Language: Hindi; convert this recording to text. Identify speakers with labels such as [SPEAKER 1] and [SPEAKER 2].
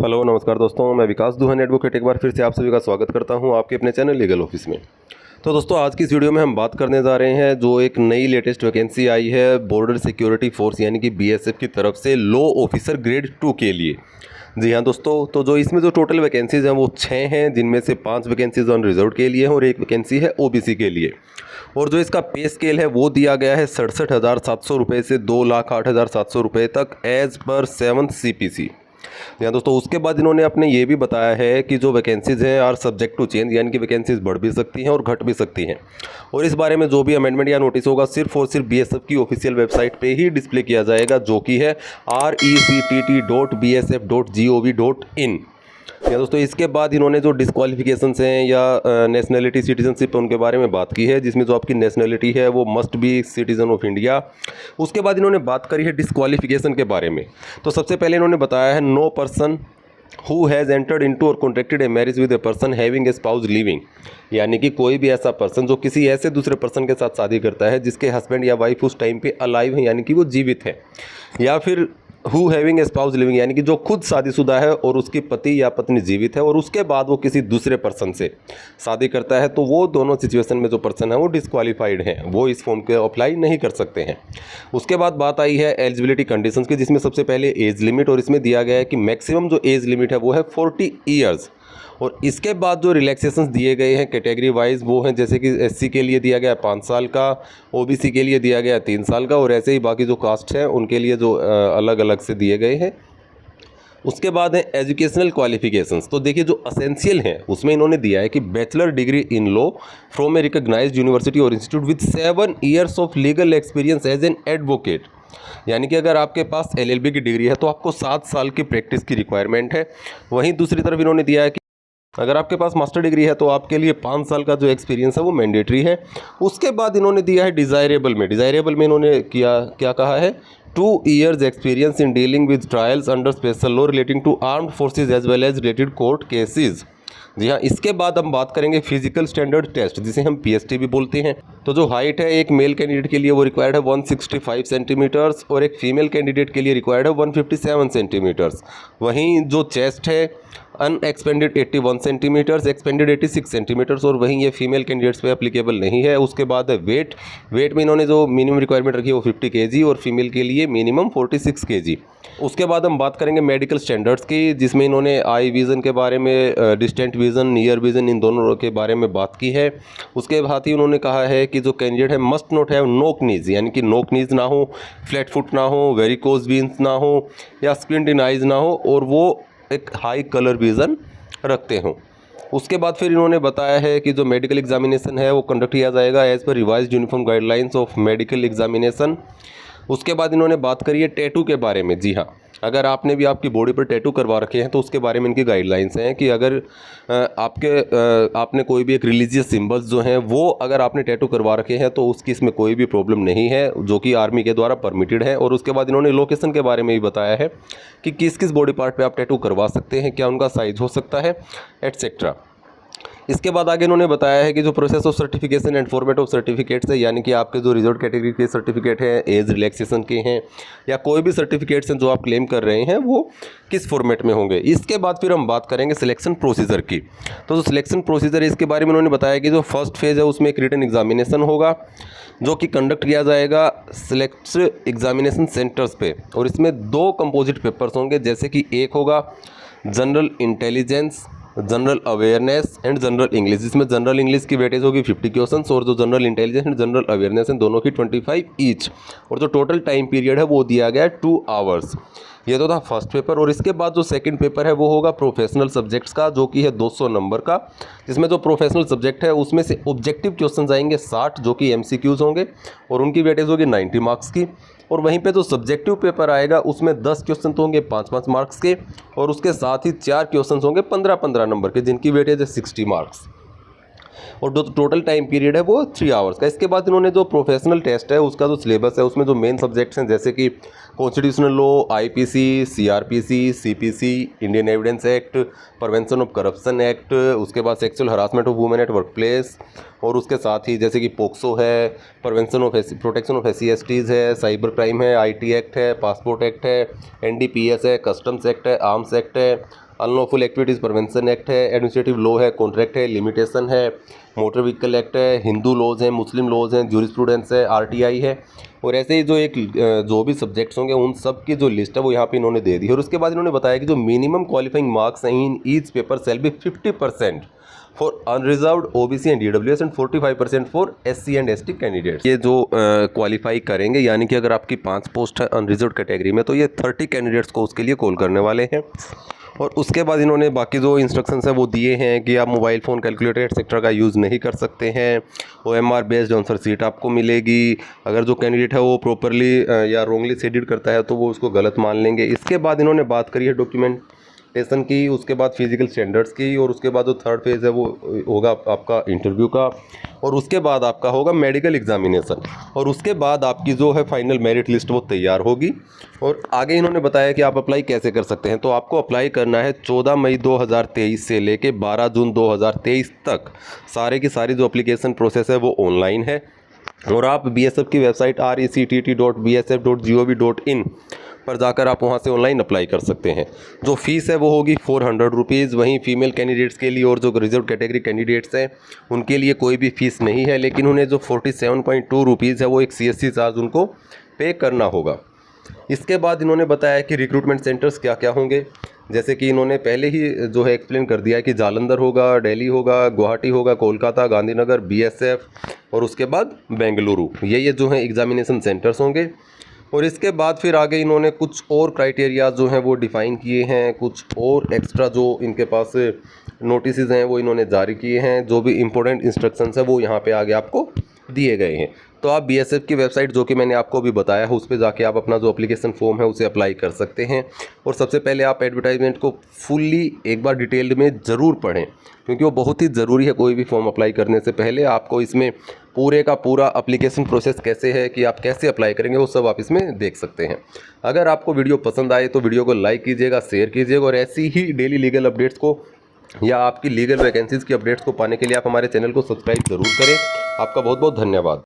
[SPEAKER 1] हेलो नमस्कार दोस्तों, मैं विकास दुहान एडवोकेट एक बार फिर से आप सभी का स्वागत करता हूं आपके अपने चैनल लीगल ऑफिस में। तो दोस्तों, आज की इस वीडियो में हम बात करने जा रहे हैं जो एक नई लेटेस्ट वैकेंसी आई है बॉर्डर सिक्योरिटी फोर्स यानी कि बीएसएफ की तरफ से लॉ ऑफिसर ग्रेड 2 के लिए। जी हाँ दोस्तों, तो जो इसमें जो टोटल वैकेंसीज़ हैं वो 6 हैं, जिनमें से 5 वैकेंसीज ऑन रिजर्व के लिए हैं और 1 वैकेंसी है ओबीसी के लिए। और जो इसका पे स्केल है वो दिया गया है 67,700 रुपये से 2,08,700 रुपये तक एज पर 7th CPC। यहाँ दोस्तों, उसके बाद इन्होंने अपने ये भी बताया है कि जो वैकेंसीज़ हैं आर सब्जेक्ट टू चेंज, यानी कि वैकेंसीज बढ़ भी सकती हैं और घट भी सकती हैं। और इस बारे में जो भी अमेंडमेंट या नोटिस होगा सिर्फ और सिर्फ बीएसएफ की ऑफिशियल वेबसाइट पे ही डिस्प्ले किया जाएगा, जो कि है rectt.bsf.gov.in। या दोस्तों, इसके बाद इन्होंने जो डिस्क्वालिफिकेशंस हैं या नेशनलिटी सिटीजनशिप उनके बारे में बात की है, जिसमें जो आपकी नेशनलिटी है वो must be citizen of India. उसके बाद इन्होंने बात करी है डिस्क्वालिफिकेशन के बारे में। तो सबसे पहले इन्होंने बताया है no person who has entered into और contracted a marriage with a person having a spouse living, यानी कि कोई भी ऐसा पर्सन जो किसी ऐसे दूसरे पर्सन के साथ शादी करता है जिसके हस्बैंड या वाइफ उस टाइम पे अलाइव है, यानी कि वो जीवित है, या फिर who having a spouse living, यानी कि जो खुद शादीशुदा है और उसकी पति या पत्नी जीवित है और उसके बाद वो किसी दूसरे पर्सन से शादी करता है, तो वो दोनों सिचुएशन में जो पर्सन है वो डिस्क्वालीफाइड हैं, वो इस फॉर्म के अप्लाई नहीं कर सकते हैं। उसके बाद बात आई है एलिजिबिलिटी कंडीशंस की, जिसमें सबसे पहले एज लिमिट, और इसमें दिया गया है कि मैक्सिमम जो एज लिमिट है वो है 40 ईयर्स। और इसके बाद जो रिलैक्सेशंस दिए गए हैं कैटेगरी वाइज वो हैं, जैसे कि एससी के लिए दिया गया 5 साल का, ओबीसी के लिए दिया गया 3 साल का, और ऐसे ही बाकी जो कास्ट हैं उनके लिए जो अलग अलग से दिए गए हैं। उसके बाद है एजुकेशनल क्वालिफिकेशंस। तो देखिए, जो असेंशियल हैं उसमें इन्होंने दिया है कि bachelor degree in law from a recognised university और institute with 7 years of legal experience as an advocate, यानी कि अगर आपके पास LLB की डिग्री है तो आपको 7 साल की प्रैक्टिस की रिक्वायरमेंट है। वहीं दूसरी तरफ इन्होंने दिया है कि अगर आपके पास मास्टर डिग्री है तो आपके लिए 5 साल का जो एक्सपीरियंस है वो मैंडेटरी है। उसके बाद इन्होंने दिया है डिज़ायरेबल में इन्होंने क्या कहा है, 2 years experience in dealing with trials under special law relating to armed forces as well as related court cases. जी हाँ, इसके बाद हम बात करेंगे फिजिकल स्टैंडर्ड टेस्ट, जिसे हम PST भी बोलते हैं। तो जो हाइट है एक मेल कैंडिडेट के लिए वो रिक्वायर्ड है 165 सेंटीमीटर्स और एक फीमेल कैंडिडेट के लिए रिक्वायर्ड है 157 सेंटीमीटर्स। वहीं जो चेस्ट है अनएक्सपेंडेड 81 सेंटीमीटर्स, एक्सपेंडेड 86 सेंटीमीटर्स, और वहीं ये फीमेल कैंडिडेट्स पे एप्लीकेबल नहीं है। उसके बाद है वेट में इन्होंने जो मिनिमम रिक्वायरमेंट रखी है वो 50 kg और फीमेल के लिए मिनिमम 46 kg। उसके बाद हम बात करेंगे मेडिकल स्टैंडर्ड्स की, जिसमें इन्होंने आई विज़न के बारे में, डिस्टेंट विज़न, नियर विज़न, इन दोनों के बारे में बात की है। उसके बाद ही उन्होंने कहा है कि जो कैंडिडेट है मस्ट नॉट हैव नोक नीज, यानी कि नोक नीज ना हो, फ्लैट फुट ना हो, वेरिकोज वीन्स ना हो, या स्क्विंट इन आइज ना हो, और वो एक हाई कलर विज़न रखते हों। उसके बाद फिर इन्होंने बताया है कि जो मेडिकल एग्जामिनेशन है वो कंडक्ट किया जाएगा as per revised uniform guidelines of medical examination. उसके बाद इन्होंने बात करी है टैटू के बारे में। जी हाँ, अगर आपने भी आपकी बॉडी पर टैटू करवा रखे हैं तो उसके बारे में इनकी गाइडलाइंस हैं कि अगर आपने कोई भी एक रिलीजियस सिंबल्स जो हैं वो अगर आपने टैटू करवा रखे हैं तो उसकी इसमें कोई भी प्रॉब्लम नहीं है, जो कि आर्मी के द्वारा परमिटेड है। और उसके बाद इन्होंने लोकेशन के बारे में भी बताया है कि किस किस बॉडी पार्ट पे आप टैटू करवा सकते हैं, क्या उनका साइज हो सकता है, एटसेट्रा। इसके बाद आगे इन्होंने बताया है कि जो process of certification and format of certificates है, यानी कि आपके जो रिजर्व कैटेगरी के सर्टिफिकेट हैं, एज रिलैक्सेशन के हैं, या कोई भी सर्टिफिकेट्स हैं जो आप क्लेम कर रहे हैं वो किस फॉर्मेट में होंगे। इसके बाद फिर हम बात करेंगे सिलेक्शन प्रोसीजर की। तो जो सिलेक्शन प्रोसीजर है इसके बारे में उन्होंने बताया कि जो फर्स्ट फेज़ है उसमें एक रिटन एग्जामिनेशन होगा जो कि कंडक्ट किया जाएगा सिलेक्ट एग्जामिनेशन सेंटर्स पे, और इसमें 2 कंपोजिट पेपर्स होंगे, जैसे कि एक होगा general intelligence, general awareness and general English, जिसमें जनरल इंग्लिश की वेटेज होगी 50 क्वेश्चंस, और जो general intelligence and general awareness हैं दोनों की 25 ईच, और जो टोटल टाइम पीरियड है वो दिया गया है 2 आवर्स। ये तो था फर्स्ट पेपर। और इसके बाद जो सेकंड पेपर है वो होगा प्रोफेशनल सब्जेक्ट्स का, जो कि है 200 नंबर का, जिसमें जो प्रोफेशनल सब्जेक्ट है उसमें से ऑब्जेक्टिव क्वेश्चन आएंगे 60, जो कि MCQs होंगे, और उनकी वेटेज होगी 90 मार्क्स की। और वहीं पे जो सब्जेक्टिव पेपर आएगा उसमें 10 क्वेश्चन तो होंगे 5-5 मार्क्स के, और उसके साथ ही 4 क्वेश्चन होंगे 15-15 नंबर के, जिनकी वेटेज है 60 मार्क्स, और जो टोटल टाइम पीरियड है वो 3 आवर्स का। इसके बाद इन्होंने जो प्रोफेशनल टेस्ट है उसका जो सिलेबस है उसमें जो मेन सब्जेक्ट्स हैं, जैसे कि constitutional law, IPC, CRPC, CPC, Indian evidence act, prevention of corruption act, उसके बाद sexual harassment of women at work place, और उसके साथ ही जैसे कि पोक्सो है, prevention of protection of SC/STs है, साइबर क्राइम है, IT एक्ट है, पासपोर्ट एक्ट है, NDPS है, कस्टम्स एक्ट है, आर्म्स एक्ट है, अनलॉफुल एक्टिविटीज़ प्रिवेंशन एक्ट है, एडमिनिस्ट्रेटिव लॉ है, कॉन्ट्रैक्ट है, लिमिटेशन है, मोटर व्हीकल एक्ट है, हिंदू लॉज हैं, मुस्लिम लॉज हैं, ज्यूरिस्प्रूडेंस है, आरटीआई है। और ऐसे ही जो भी सब्जेक्ट्स होंगे उन सब की जो लिस्ट है वो यहाँ पे इन्होंने दे दी है। और उसके बाद इन्होंने बताया कि जो मिनिमम क्वालिफाइंग मार्क्स हैं in each paper shall be 50% for unreserved OBC and EWS and 45% for SC and ST candidates. ये जो क्वालिफाई करेंगे, यानी कि अगर आपकी 5 पोस्ट है अनरिजर्व्ड कैटेगरी में, तो ये 30 कैंडिडेट्स को उसके लिए कॉल करने वाले हैं। और उसके बाद इन्होंने बाकी जो इंस्ट्रक्शंस हैं वो दिए हैं कि आप मोबाइल फ़ोन, कैलकुलेटर एक्सेट्रा का यूज़ नहीं कर सकते हैं। OMR बेस्ड आंसर सीट आपको मिलेगी। अगर जो कैंडिडेट है वो प्रॉपरली या रॉन्गली शेड्यूल करता है तो वो उसको गलत मान लेंगे। इसके बाद इन्होंने बात करी है डॉक्यूमेंटेशन की, उसके बाद फिजिकल स्टैंडर्ड्स की, और उसके बाद जो थर्ड फेज़ है वो होगा आपका इंटरव्यू का, और उसके बाद आपका होगा मेडिकल एग्जामिनेशन, और उसके बाद आपकी जो है फाइनल मेरिट लिस्ट वो तैयार होगी। और आगे इन्होंने बताया कि आप अप्लाई कैसे कर सकते हैं। तो आपको अप्लाई करना है 14 मई 2023 से लेके 12 जून 2023 तक। सारे की सारी जो एप्लीकेशन प्रोसेस है वो ऑनलाइन है, और आप BSF की वेबसाइट rectt.bsf.gov.in पर जाकर आप वहां से ऑनलाइन अप्लाई कर सकते हैं। जो फीस है वो होगी 400 रुपीज़। वहीं फीमेल कैंडिडेट्स के लिए और जो रिजर्व कैटेगरी कैंडिडेट्स हैं उनके लिए कोई भी फ़ीस नहीं है, लेकिन उन्हें जो 47.2 रुपीज़ है वो एक CSC चार्ज उनको पे करना होगा। इसके बाद इन्होंने बताया कि रिक्रूटमेंट सेंटर्स क्या क्या होंगे, जैसे कि इन्होंने पहले ही जो है एक्सप्लेन कर दिया है कि जालंधर होगा, दिल्ली होगा, गुवाहाटी होगा, कोलकाता, गांधीनगर, BSF, और उसके बाद बेंगलुरु। ये जो है एग्जामिनेशन सेंटर्स होंगे। और इसके बाद फिर आगे इन्होंने कुछ और क्राइटेरिया जो हैं वो डिफ़ाइन किए हैं, कुछ और एक्स्ट्रा जो इनके पास नोटिस हैं वो इन्होंने जारी किए हैं। जो भी इंपॉर्टेंट इंस्ट्रक्शंस है वो यहाँ पे आगे आपको दिए गए हैं। तो आप BSF की वेबसाइट, जो कि मैंने आपको अभी बताया है, उस पर जाके आप अपना जो एप्लीकेशन फॉर्म है उसे अप्लाई कर सकते हैं। और सबसे पहले आप एडवर्टाइजमेंट को फुल्ली एक बार डिटेल्ड में ज़रूर पढ़ें, क्योंकि वो बहुत ही ज़रूरी है। कोई भी फॉर्म अप्लाई करने से पहले आपको इसमें पूरे का पूरा एप्लीकेशन प्रोसेस कैसे है, कि आप कैसे अप्लाई करेंगे, वो सब आप इसमें देख सकते हैं। अगर आपको वीडियो पसंद आए तो वीडियो को लाइक कीजिएगा, शेयर कीजिएगा, और ऐसी ही डेली लीगल अपडेट्स को या आपकी लीगल वैकेंसीज़ की अपडेट्स को पाने के लिए आप हमारे चैनल को सब्सक्राइब ज़रूर करें। आपका बहुत बहुत धन्यवाद।